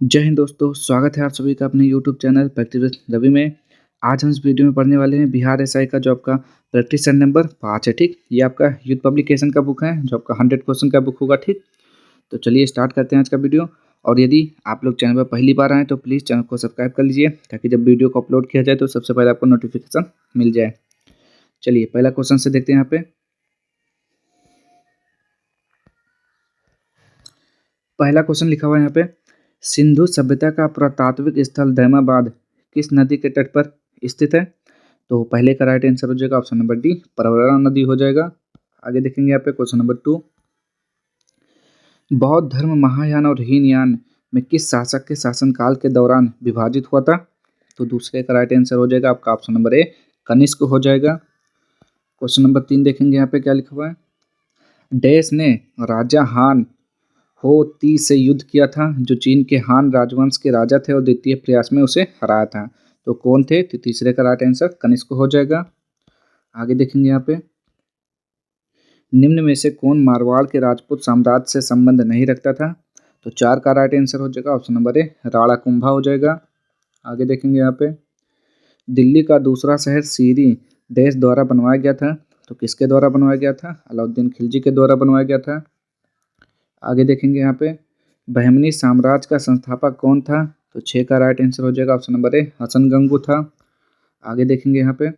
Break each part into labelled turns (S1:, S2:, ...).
S1: जय हिंद दोस्तों, स्वागत है आप सभी का अपने YouTube channel practice with Ravi में। आज हम इस वीडियो में पढ़ने वाले हैं बिहार एसआई का जो आपका प्रैक्टिस सेट नंबर 5 है। ठीक, ये आपका यूथ पब्लिकेशन का बुक है जो आपका 100 क्वेश्चन का बुक होगा। ठीक, तो चलिए स्टार्ट करते हैं आज का वीडियो। और यदि आप लोग चैनल पर पहली बार आएँ तो प्लीज़ चैनल को सब्सक्राइब कर लीजिए ताकि जब वीडियो को अपलोड किया जाए तो सबसे पहले आपको नोटिफिकेशन मिल जाए। चलिए पहला क्वेश्चन से देखते हैं। यहाँ पे पहला क्वेश्चन लिखा हुआ है यहाँ पे, सिंधु सभ्यता का पुरातात्विक स्थल दैमाबाद किस नदी के तट पर स्थित है? तो पहले का राइट आंसर हो जाएगा ऑप्शन नंबर डी, प्रवरा नदी हो जाएगा। आगे देखेंगे यहाँ पे क्वेश्चन नंबर 2, बौद्ध धर्म महायान और हीनयान में किस शासक के शासनकाल के दौरान विभाजित हुआ था? तो दूसरे का राइट आंसर हो जाएगा आपका ऑप्शन नंबर ए, कनिष्क हो जाएगा। क्वेश्चन नंबर 3 देखेंगे यहाँ पे क्या लिखा हुआ है, डैश ने राजा हान हो ती से युद्ध किया था जो चीन के हान राजवंश के राजा थे और द्वितीय प्रयास में उसे हराया था। तो कौन थे? तो तीसरे का राइट आंसर कनिष्क हो जाएगा। आगे देखेंगे यहाँ पे, निम्न में से कौन मारवाड़ के राजपूत साम्राज्य से संबंध नहीं रखता था? तो 4 का राइट आंसर हो जाएगा ऑप्शन नंबर ए, राणा कुंभा हो जाएगा। आगे देखेंगे यहाँ पे, दिल्ली का दूसरा शहर सीरी देश द्वारा बनवाया गया था। तो किसके द्वारा बनवाया गया था? अलाउद्दीन खिलजी के द्वारा बनवाया गया था। आगे देखेंगे यहाँ पे, बहमनी साम्राज्य का संस्थापक कौन था? तो 6 का राइट आंसर हो जाएगा option number A, Hasan Gangu था। आगे देखेंगे यहाँ पे,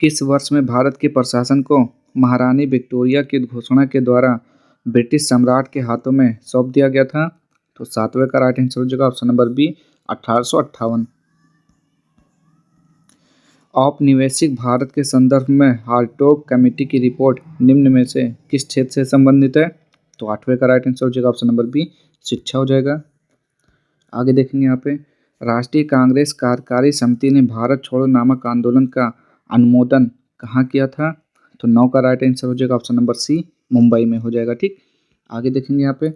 S1: किस वर्ष में भारत के प्रशासन को महारानी विक्टोरिया की घोषणा के द्वारा ब्रिटिश सम्राट के हाथों में सौंप दिया गया था? तो 7वें का राइट आंसर हो जाएगा ऑप्शन नंबर बी, 1858। औपनिवेशिक भारत के संदर्भ में हार्टोग कमेटी की रिपोर्ट निम्न में से किस क्षेत्र से संबंधित है? तो 8वें का राइट आंसर हो जाएगा ऑप्शन नंबर बी, शिक्षा हो जाएगा। आगे देखेंगे यहाँ पे, राष्ट्रीय कांग्रेस कार्यकारी समिति ने भारत छोड़ो नामक आंदोलन का अनुमोदन कहाँ किया था? तो 9 का राइट आंसर हो जाएगा ऑप्शन नंबर सी, मुंबई में हो जाएगा। ठीक, आगे देखेंगे यहाँ पे,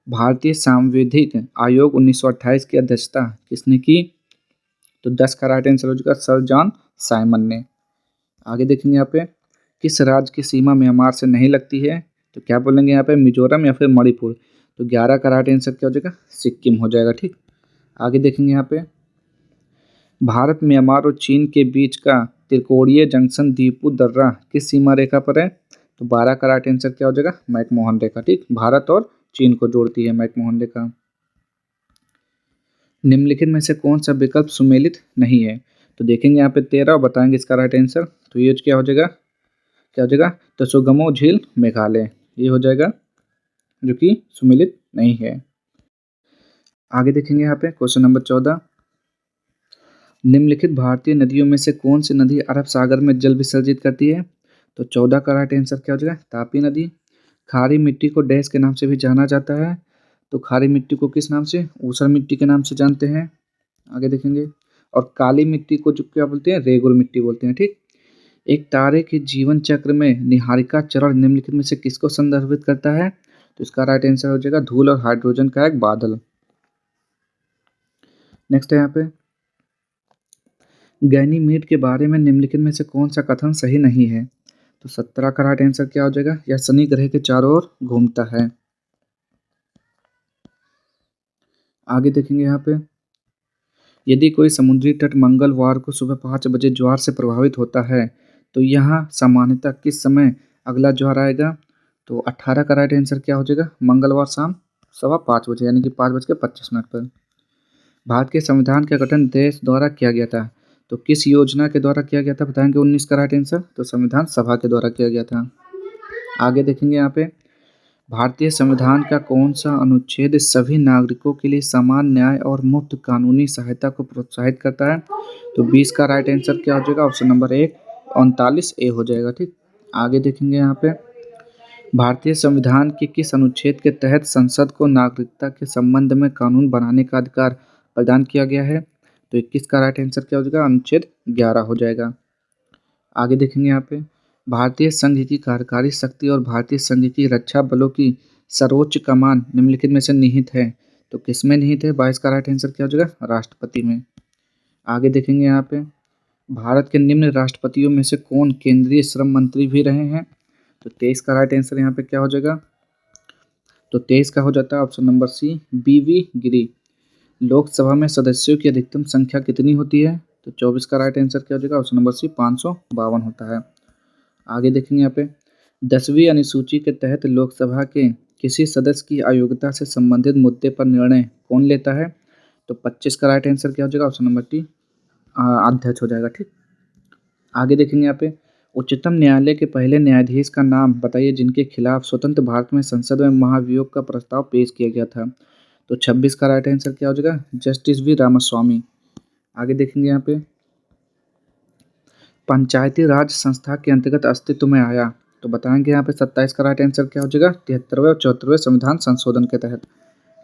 S1: भारतीय सांविधिक आयोग 1928 की अध्यक्षता किसने की? तो 10 का राइट आंसर हो जाएगा सर जॉन साइमन ने। आगे देखेंगे यहाँ पे, किस राज्य की सीमा म्यांमार से नहीं लगती है? तो क्या बोलेंगे यहाँ पे, मिजोरम या फिर मणिपुर? तो 11 का राइट आंसर क्या हो जाएगा? सिक्किम हो जाएगा। ठीक, आगे देखेंगे यहाँ पे, भारत म्यांमार और चीन के बीच का त्रिकोणीय जंक्शन दीपू दर्रा किस सीमा रेखा पर है? तो 12 का राइट आंसर क्या हो जाएगा? मैकमोहन रेखा। ठीक, भारत और चीन को जोड़ती है मैकमोहन रेखा। निम्नलिखित में से कौन सा विकल्प सुमेलित नहीं है? तो देखेंगे यहाँ पे 13 और बताएंगे इसका राइट आंसर। तो ये क्या हो जाएगा, क्या हो जाएगा? तो सुगमो झील मेघालय, ये हो जाएगा जो कि सुमेलित नहीं है। आगे देखेंगे यहाँ पे क्वेश्चन नंबर 14, निम्नलिखित भारतीय नदियों में से कौन सी नदी अरब सागर में जल विसर्जित करती है? तो 14 का राइट आंसर क्या हो जाएगा? तापी नदी। खारी मिट्टी को डैश के नाम से भी जाना जाता है। तो खारी मिट्टी को किस नाम से? ऊसर मिट्टी के नाम से जानते हैं। आगे देखेंगे, और काली मिट्टी को जो क्या बोलते हैं? रेगुर मिट्टी बोलते हैं। ठीक, एक तारे के जीवन चक्र में निहारिका चरण निम्नलिखित में से किसको संदर्भित करता है? तो इसका राइट आंसर हो जाएगा धूल और हाइड्रोजन का एक बादल। नेक्स्ट है यहाँ पे, गैनीमीड के बारे में निम्नलिखित में से कौन सा कथन सही नहीं है? तो 17 का राइट आंसर क्या हो जाएगा? यह शनि ग्रह के चारों ओर घूमता है। आगे देखेंगे यहाँ पे, यदि कोई समुद्री तट मंगलवार को सुबह 5 बजे ज्वार से प्रभावित होता है तो यहाँ सामान्यतः किस समय अगला ज्वार आएगा? तो 18 का राइट आंसर क्या हो जाएगा? मंगलवार शाम 5:15 यानी कि 5:25 पर। भारत के संविधान का गठन देश द्वारा किया गया था। तो किस योजना के द्वारा किया गया था बताएंगे? 19 का राइट आंसर। तो संविधान सभा के द्वारा किया गया था। आगे देखेंगे यहाँ पे, भारतीय संविधान का कौन सा अनुच्छेद सभी नागरिकों के लिए समान न्याय और मुफ्त कानूनी सहायता को प्रोत्साहित करता है? तो 20 का राइट आंसर क्या हो जाएगा? ऑप्शन नंबर 1, 39 ए हो जाएगा। ठीक, आगे देखेंगे यहाँ पे, भारतीय संविधान के किस अनुच्छेद के तहत संसद को नागरिकता के संबंध में कानून बनाने का अधिकार प्रदान किया गया है? तो 21 का राइट आंसर क्या हो जाएगा? अनुच्छेद 11 हो जाएगा। आगे देखेंगे यहाँ पे, भारतीय संघ की कार्यकारी शक्ति और भारतीय संघ की रक्षा बलों की सर्वोच्च कमान निम्नलिखित में से निहित है। तो किस में निहित है? 22 का राइट आंसर क्या हो जाएगा? राष्ट्रपति में। आगे देखेंगे यहाँ पे, भारत के निम्न राष्ट्रपतियों में से कौन केंद्रीय श्रम मंत्री भी रहे हैं? तो 23 का राइट आंसर यहाँ पे क्या हो जाएगा? तो 23 का हो जाता है ऑप्शन नंबर सी, बीवी गिरी। लोकसभा में सदस्यों की अधिकतम संख्या कितनी होती है? तो 24 का राइट आंसर क्या हो जाएगा? ऑप्शन नंबर सी, 552 होता है। आगे देखेंगे यहाँ पे, 10वीं अनुसूची के तहत लोकसभा के किसी सदस्य की अयोग्यता से संबंधित मुद्दे पर निर्णय कौन लेता है? तो 25 का राइट आंसर क्या हो जाएगा? ऑप्शन नंबर टी, अध्यक्ष हो जाएगा। ठीक, आगे देखेंगे यहाँ पे, उच्चतम न्यायालय के पहले न्यायाधीश का नाम बताइए जिनके खिलाफ स्वतंत्र भारत में संसद में महाभियोग का प्रस्ताव पेश किया गया था। तो 26 का राइट आंसर क्या हो जाएगा? Justice V Ramaswamy. आगे देखेंगे यहाँ पे, पंचायती राज संस्था के अंतर्गत अस्तित्व में आया। तो बताएंगे यहाँ पे 27 का राइट आंसर क्या हो जाएगा? 73वें और 74वें संविधान संशोधन के तहत।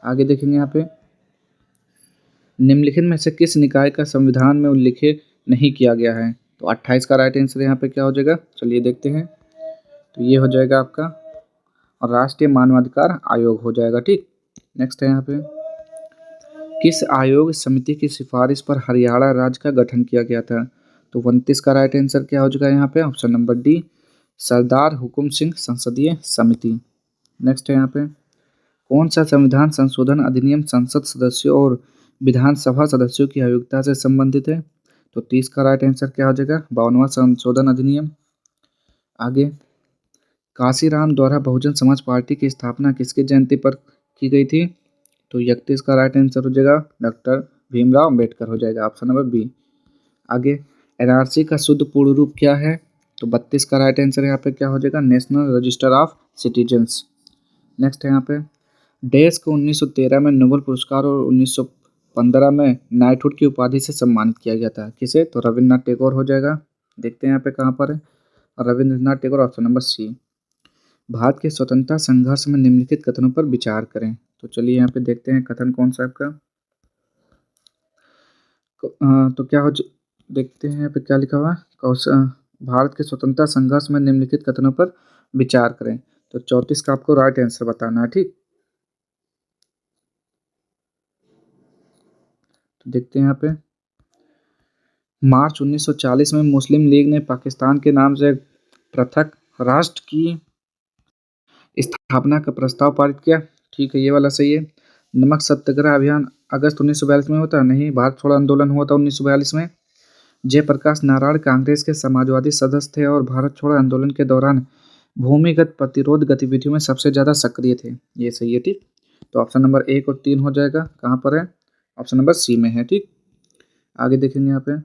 S1: आगे देखेंगे यहाँ पे, निम्नलिखित में से किस निकाय का संविधान में उल्लेख नहीं किया गया है? तो 28 का राइट आंसर यहाँ पे क्या हो जाएगा? चलिए देखते हैं। तो ये हो जाएगा आपका राष्ट्रीय मानवाधिकार आयोग हो जाएगा। ठीक, नेक्स्ट है यहाँ पे, किस आयोग समिति की सिफारिश पर हरियाणा राज्य का गठन किया गया था? तो 29 का राइट आंसर क्या हो जाएगा यहाँ पे? ऑप्शन नंबर डी, सरदार हुकुम सिंह संसदीय समिति। नेक्स्ट है यहाँ पे, कौन सा संविधान संशोधन अधिनियम संसद सदस्यों और विधानसभा सदस्यों की अयोग्यता से संबंधित है? तो 30 का राइट आंसर क्या हो जाएगा? 52वां संशोधन अधिनियम। आगे, काशीराम द्वारा बहुजन समाज पार्टी की स्थापना किसकी जयंती पर की गई थी? तो 31 का राइट आंसर हो जाएगा डॉक्टर भीमराव अंबेडकर हो जाएगा, ऑप्शन नंबर बी। आगे, एनआरसी का शुद्ध पूर्ण रूप क्या है? तो 32 का राइट आंसर यहाँ पे क्या हो जाएगा? National register of citizens. Next है यहाँ पे, देश को 1913 में नोबेल पुरस्कार और 1915 में नाइटहुड की उपाधि से सम्मानित किया गया था। किसे? तो रविन्द्रनाथ टैगोर हो जाएगा। देखते हैं यहाँ पे कहाँ पर है, Rabindranath Tagore, option number C. Bharat के स्वतंत्रता संघर्ष में निम्नलिखित कथनों पर विचार करें। तो चलिए यहाँ पे देखते हैं कथन कौन सा आपका। तो क्या हो देखते हैं यहाँ पे क्या लिखा हुआ है, भारत के स्वतंत्रता संघर्ष में निम्नलिखित कथनों पर विचार करें। तो 34 का आपको राइट आंसर बताना है। ठीक, तो देखते हैं यहाँ पे, मार्च 1940 में मुस्लिम लीग ने पाकिस्तान के नाम से पृथक राष्ट्र की स्थापना का प्रस्ताव पारित किया। ठीक है, ये वाला सही है। नमक सत्याग्रह अभियान अगस्त 1942 में होता नहीं, भारत छोड़ो आंदोलन हुआ था 1942 में। जयप्रकाश नारायण कांग्रेस के समाजवादी सदस्य थे और भारत छोड़ो आंदोलन के दौरान भूमिगत प्रतिरोध गतिविधियों में सबसे ज़्यादा सक्रिय थे। ये सही है। ठीक, तो ऑप्शन नंबर 1 और 3 हो जाएगा। कहाँ पर है? ऑप्शन नंबर सी में है। ठीक, आगे देखेंगे यहाँ पे,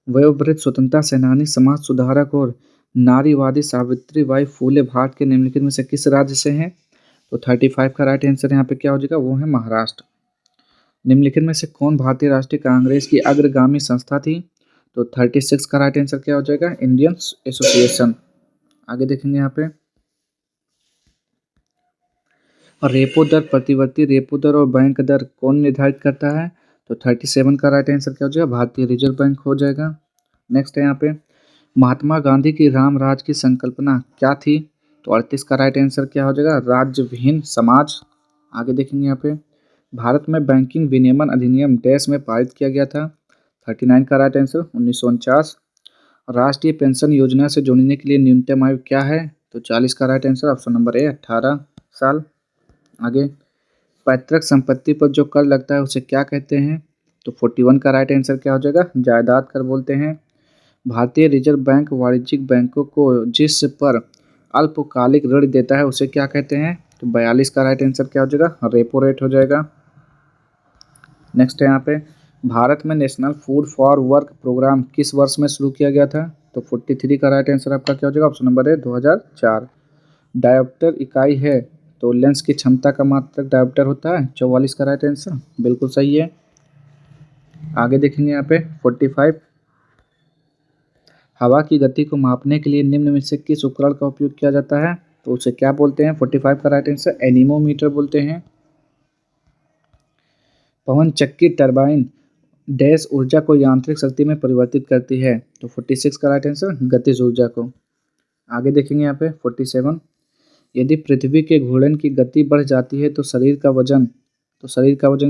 S1: वयोवृद्ध स्वतंत्रता सेनानी, समाज सुधारक और नारीवादी सावित्रीबाई फूले भारत के निम्नलिखित में से किस राज्य से हैं? तो 35 का राइट आंसर यहाँ पे क्या हो जाएगा? वो है महाराष्ट्र। निम्नलिखित में से कौन भारतीय राष्ट्रीय कांग्रेस की अग्रगामी संस्था थी? तो 36 का राइट आंसर क्या हो जाएगा? Indian association. आगे देखेंगे यहाँ पे, रेपो दर, प्रतिवर्ती रेपो दर और बैंक दर कौन निर्धारित करता है? तो 37 का राइट आंसर क्या हो जाएगा? भारतीय रिजर्व बैंक हो जाएगा। नेक्स्ट है यहाँ पे, महात्मा गांधी की राम राज की संकल्पना क्या थी? तो 38 का राइट आंसर क्या हो जाएगा? राज्य विहीन समाज। आगे देखेंगे यहाँ पे, भारत में बैंकिंग विनियमन अधिनियम देश में पारित किया गया था। 39 का राइट आंसर 1949। राष्ट्रीय पेंशन योजना से जुड़ने के लिए न्यूनतम आयु क्या है? तो 40 का राइट आंसर ऑप्शन नंबर ए, 18 साल। आगे, पैतृक संपत्ति पर जो कर लगता है उसे क्या कहते हैं? तो 41 का राइट आंसर क्या हो जाएगा? जायदाद कर बोलते हैं। भारतीय रिजर्व बैंक वाणिज्यिक बैंकों को जिस पर अल्पकालिक ऋण देता है उसे क्या कहते हैं? तो 42 का राइट आंसर क्या हो जाएगा? रेपो रेट हो जाएगा। नेक्स्ट है यहाँ पे, भारत में national food for work programme किस वर्ष में शुरू किया गया था? तो 43 का राइट आंसर आपका क्या हो जाएगा? ऑप्शन नंबर ए, 2004। डायोप्टर इकाई है तो लेंस की क्षमता का मात्रक डायोप्टर होता है। 44 का राइट आंसर बिल्कुल सही है। आगे देखेंगे यहाँ पे 45, हवा की गति को मापने के लिए निम्न में से किस उपकरण का उपयोग किया जाता है? तो उसे क्या बोलते हैं? 45 का राइट आंसर एनीमोमीटर बोलते हैं। पवन चक्की टरबाइन डैश ऊर्जा को यांत्रिक शक्ति में परिवर्तित करती है। तो 46 का राइट आंसर गतिज ऊर्जा को। आगे देखेंगे यहाँ पे 47, यदि पृथ्वी के घूर्णन की गति बढ़ जाती है तो शरीर का वजन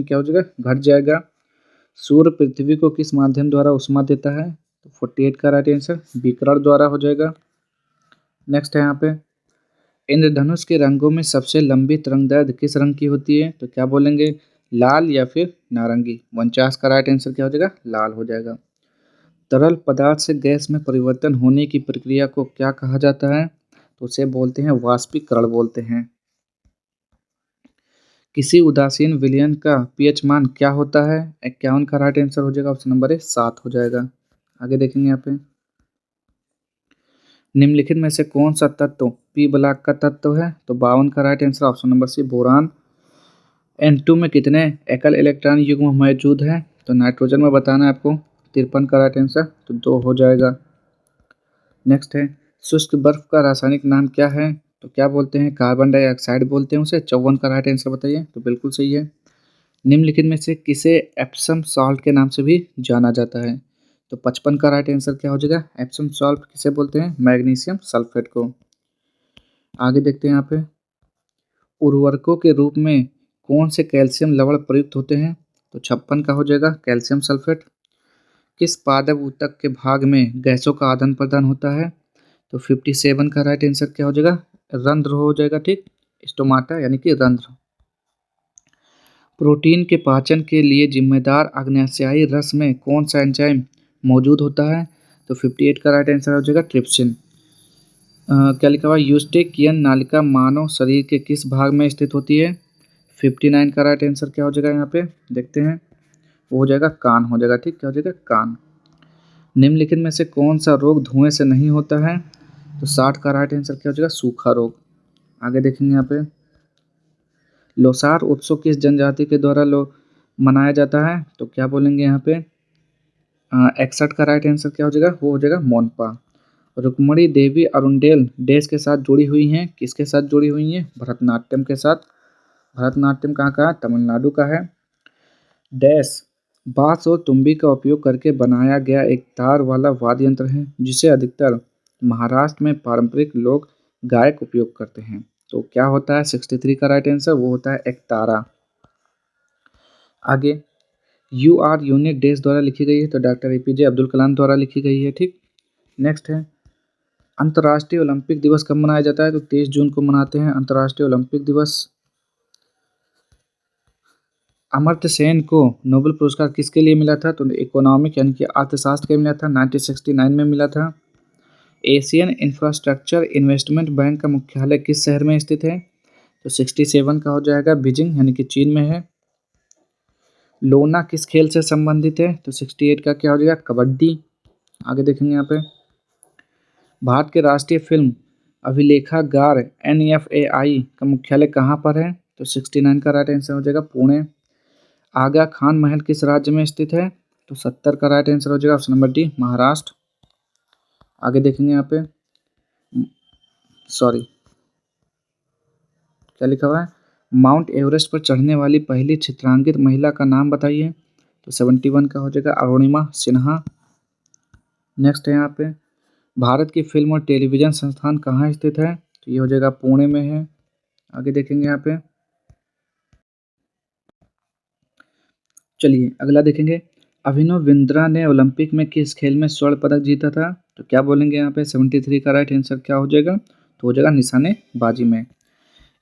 S1: क्या हो जाएगा? घट जाएगा। सूर्य पृथ्वी को किस माध्यम द्वारा ऊष्मा देता है? तो 48 का राइट आंसर विकिरण द्वारा हो जाएगा। नेक्स्ट है यहाँ पे, इंद्रधनुष के रंगों में सबसे लंबी तरंगदैर्घ्य किस रंग की होती है? तो क्या बोलेंगे, लाल या फिर नारंगी। 49 का राइट आंसर क्या हो जाएगा, लाल हो जाएगा। तरल पदार्थ से गैस में परिवर्तन होने की प्रक्रिया को क्या कहा जाता है? तो उसे बोलते हैं वाष्पीकरण बोलते हैं। किसी उदासीन विलयन का पीएच मान क्या होता है? 51 का राइट आंसर हो जाएगा, ऑप्शन नंबर ए 7 हो जाएगा। आगे देखेंगे यहाँ पे, निम्नलिखित में से कौन सा तत्व पी ब्लॉक का तत्व है? तो 52 का right answer, option number C boron. N2 में कितने एकल इलेक्ट्रॉन युग्म मौजूद हैं? तो नाइट्रोजन में बताना है आपको। 53 का राइट आंसर, तो 2 हो जाएगा। नेक्स्ट है, शुष्क बर्फ का रासायनिक नाम क्या है? तो क्या बोलते हैं, कार्बन डाइऑक्साइड बोलते हैं उसे। 54 का राइट आंसर बताइए, तो बिल्कुल सही है। निम्नलिखित में से किसे एप्सम सॉल्ट के नाम से भी जाना जाता है? तो 55 का राइट आंसर क्या हो जाएगा, एप्सम सॉल्ट किसे बोलते हैं, मैग्नीशियम सल्फेट को। आगे देखते हैं यहाँ पे, उर्वरकों के रूप में कौन से कैल्शियम लवण प्रयुक्त होते हैं? तो 56 का हो जाएगा, कैल्शियम सल्फेट। किस पादप ऊतक के भाग में गैसों का आदान प्रदान होता है? तो 57 का राइट आंसर क्या हो जाएगा, रंध्र हो जाएगा, ठीक, स्टोमाटा यानी कि रंध्र। प्रोटीन के पाचन के लिए जिम्मेदार अग्न्याशयी रस में कौन सा एंजाइम मौजूद होता है? तो 58 का राइट आंसर हो जाएगा, ट्रिप्सिन। क्या लिखा हुआ, यूस्टेकियन नालिका मानव शरीर के किस भाग में स्थित होती है? 59 का राइट आंसर क्या हो जाएगा, यहाँ पे देखते हैं, वो हो जाएगा कान हो जाएगा, ठीक, क्या हो जाएगा, कान। निम्नलिखित में से कौन सा रोग धुएं से नहीं होता है? तो 60 का राइट आंसर क्या हो जाएगा, सूखा रोग। आगे देखेंगे यहाँ पे, लोसार उत्सव किस जनजाति के द्वारा मनाया जाता है? तो क्या बोलेंगे यहाँ पे, 61 का राइट आंसर क्या हो जाएगा, वो हो जाएगा मोनपा। रुक्मणी देवी अरुंडेल देश के साथ जुड़ी हुई हैं, किसके साथ जुड़ी हुई हैं, भरतनाट्यम के साथ। भरतनाट्यम कहाँ का है, तमिलनाडु का है। डैश बांस और तुम्बी का उपयोग करके बनाया गया एक तार वाला वाद्य यंत्र है जिसे अधिकतर महाराष्ट्र में पारंपरिक लोग गायक उपयोग करते हैं। तो क्या होता है, 63 का राइट आंसर, वो होता है एक तारा। आगे, यू आर यूनिक देश द्वारा लिखी गई है, तो डॉक्टर एपीजे अब्दुल कलाम द्वारा लिखी गई है, ठीक। नेक्स्ट है, अंतर्राष्ट्रीय ओलंपिक दिवस कब मनाया जाता है? तो 23 जून को मनाते हैं अंतर्राष्ट्रीय ओलंपिक दिवस। अमर्त्य सेन को नोबेल पुरस्कार किसके लिए मिला था? तो इकोनॉमिक यानी कि अर्थशास्त्र के लिए मिला था, 1969 में मिला था। एशियन इंफ्रास्ट्रक्चर इन्वेस्टमेंट बैंक का मुख्यालय किस शहर में स्थित है? तो 67 का हो जाएगा, बीजिंग यानी कि चीन में है। लोना किस खेल से संबंधित है? तो 68 का क्या हो जाएगा, कबड्डी। आगे देखेंगे यहाँ पे, भारत के राष्ट्रीय फिल्म अभिलेखागार NFAI का मुख्यालय कहाँ पर है? तो 69 का राइट आंसर हो जाएगा, पुणे। आगा खान महल किस राज्य में स्थित है? तो 70 का राइट आंसर हो जाएगा, ऑप्शन नंबर डी, महाराष्ट्र। आगे देखेंगे यहाँ पे, सॉरी, क्या लिखा हुआ है, माउंट एवरेस्ट पर चढ़ने वाली पहली चित्रांकित महिला का नाम बताइए। तो 71 का हो जाएगा, अरुणिमा सिन्हा। नेक्स्ट है यहाँ पे, भारत की फिल्म और टेलीविजन संस्थान कहाँ स्थित है? तो ये हो जाएगा, पुणे में है। आगे देखेंगे यहाँ पे, चलिए अगला देखेंगे, अभिनव बिंद्रा ने ओलंपिक में किस खेल में स्वर्ण पदक जीता था? तो क्या बोलेंगे यहाँ पे, 73 का राइट आंसर क्या हो जाएगा, तो हो जाएगा निशानेबाजी में।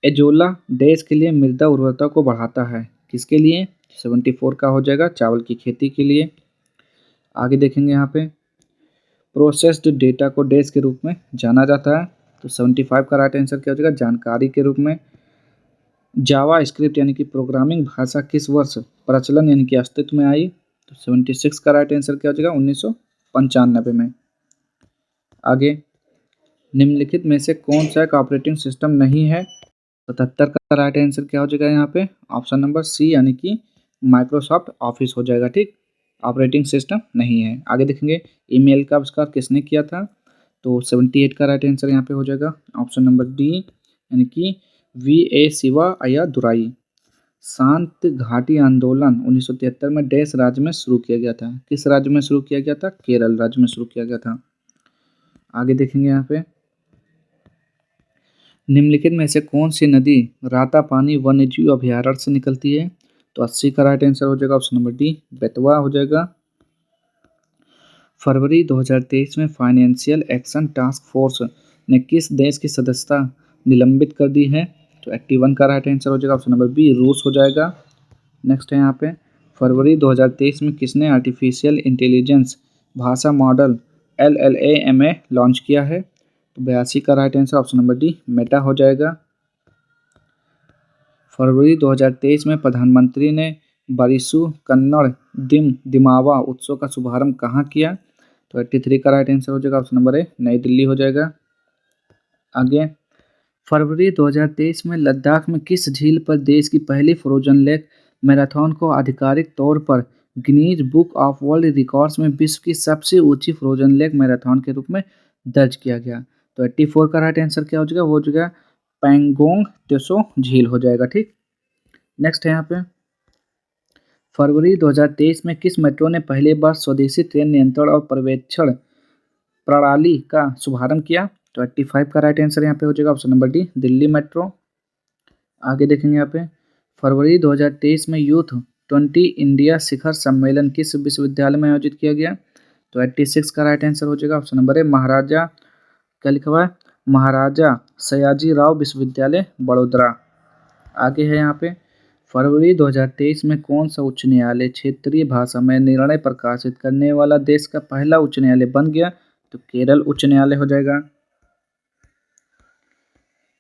S1: एजोला देश के लिए मृदा उर्वरता को बढ़ाता है, किसके लिए? 74 का हो जाएगा, चावल की खेती के लिए। आगे देखेंगे यहाँ पे, प्रोसेस्ड डेटा को डैश के रूप में जाना जाता है, तो 75 का राइट आंसर क्या हो जाएगा, जानकारी के रूप में। जावा स्क्रिप्ट यानी कि प्रोग्रामिंग भाषा किस वर्ष प्रचलन यानी कि अस्तित्व में आई? तो 76 का राइट आंसर क्या हो जाएगा, 1995 में। आगे, निम्नलिखित में से कौन सा एक ऑपरेटिंग सिस्टम नहीं है? 77 का राइट आंसर क्या हो जाएगा यहाँ पे, ऑप्शन नंबर सी यानी कि माइक्रोसॉफ्ट ऑफिस हो जाएगा, ठीक, ऑपरेटिंग सिस्टम नहीं है। आगे देखेंगे, ईमेल का आविष्कार किसने किया था? तो 78 का राइट आंसर यहाँ पे हो जाएगा, ऑप्शन नंबर डी यानी कि VA शिवा अय्यादुराई। शांत घाटी आंदोलन 1973 में डैश राज्य में शुरू किया गया था, किस राज्य में शुरू किया गया था? केरल राज्य में शुरू किया गया था। आगे देखेंगे यहाँ पे, निम्नलिखित में से कौन सी नदी रातापानी वन्यजीव अभयारण्य से निकलती है? तो 80 का राइट आंसर हो जाएगा, ऑप्शन नंबर डी, बेतवा हो जाएगा। फरवरी 2023 में फाइनेंशियल एक्शन टास्क फोर्स ने किस देश की सदस्यता निलंबित कर दी है। तो 81 का राइट आंसर हो जाएगा ऑप्शन नंबर बी, रूस हो जाएगा। नेक्स्ट है यहाँ पे, फरवरी 2023 में किसने आर्टिफिशियल इंटेलिजेंस भाषा मॉडल LLaMA लॉन्च किया है? तो 82 का right answer option number D, Meta हो जाएगा। फरवरी 2023 में प्रधानमंत्री ने बारिसु कन्नड़ दिमावा उत्सव का शुभारंभ कहाँ किया? तो 83 का राइट आंसर हो जाएगा ऑप्शन नंबर ए, नई दिल्ली हो जाएगा। आगे, फरवरी 2023 में लद्दाख में किस झील पर देश की पहली फ्रोजन लेक मैराथन को आधिकारिक तौर पर Guinness book of world records में विश्व की सबसे ऊंची फ्रोजन लेक मैराथन के रूप में दर्ज किया गया? तो 84 का राइट आंसर क्या हो जाएगा? वो हो जाएगा पैंगोंग त्सो झील हो जाएगा। ठीक, नेक्स्ट है यहाँ पे, फरवरी 2023 में किस मेट्रो ने पहली बार स्वदेशी ट्रेन नियंत्रण और पर्यवेक्षण प्रणाली का शुभारंभ किया? तो 85 का राइट आंसर यहाँ पे हो जाएगा option number D, Delhi metro. आगे देखेंगे यहाँ पे, फरवरी 2023 में यूथ 20 इंडिया शिखर सम्मेलन किस विश्वविद्यालय में आयोजित किया गया? तो 86 का राइट आंसर हो जाएगा ऑप्शन नंबर ए, महाराजा, क्या लिखा हुआ है, महाराजा सयाजी राव विश्वविद्यालय बड़ोदरा। आगे है यहाँ पे, फरवरी 2023 में कौन सा उच्च न्यायालय क्षेत्रीय भाषा में निर्णय प्रकाशित करने वाला देश का पहला उच्च न्यायालय बन गया? तो केरल उच्च न्यायालय हो जाएगा।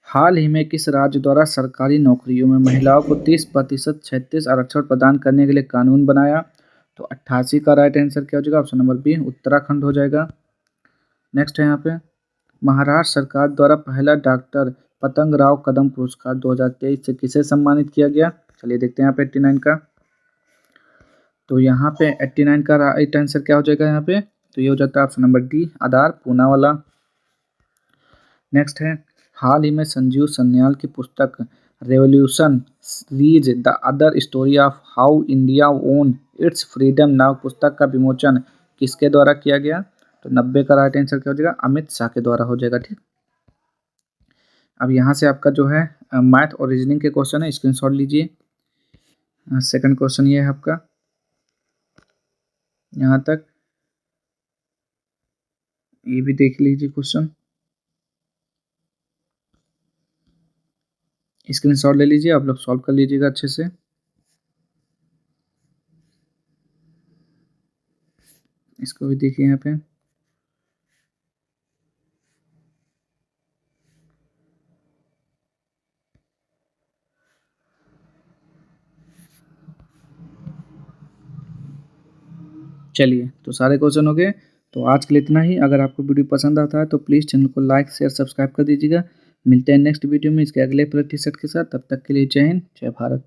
S1: हाल ही में किस राज्य द्वारा सरकारी नौकरियों में महिलाओं को 30% क्षैतिज आरक्षण प्रदान करने के लिए कानून बनाया? तो 88 का राइट आंसर क्या हो जाएगा? ऑप्शन नंबर बी, उत्तराखंड हो जाएगा। नेक्स्ट है यहाँ पे, महाराष्ट्र सरकार द्वारा पहला डॉक्टर पतंग राव कदम पुरस्कार 2023 से किसे सम्मानित किया गया? चलिए देखते हैं यहाँ पे 89 का। तो यहाँ पे 89 का राइट आंसर क्या हो जाएगा यहाँ पे? तो ये हो जाता है ऑप्शन नंबर डी, आधार पूनावाला। नेक्स्ट है, हाल ही में संजीव सन्याल की पुस्तक revolution series the other story of how India own it's freedom now पुस्तक का विमोचन किसके द्वारा किया गया? तो 90 का राइट आंसर क्या हो जाएगा? अमित शाह के द्वारा हो जाएगा। ठीक, अब यहाँ से आपका जो है मैथ और रीजनिंग के क्वेश्चन है, स्क्रीनशॉट लीजिए। सेकंड क्वेश्चन ये है आपका, यहाँ तक ये भी देख लीजिए क्वेश्चन, स्क्रीनशॉट ले लीजिए, आप लोग सॉल्व कर लीजिएगा अच्छे से। इसको भी देखिए यहाँ पे, चलिए तो सारे क्वेश्चन हो गए। तो आज के लिए इतना ही। अगर आपको वीडियो पसंद आता है तो प्लीज़ चैनल को लाइक शेयर सब्सक्राइब कर दीजिएगा। मिलते हैं नेक्स्ट वीडियो में इसके अगले प्रतिशत के साथ। तब तक के लिए जय हिंद, जय भारत।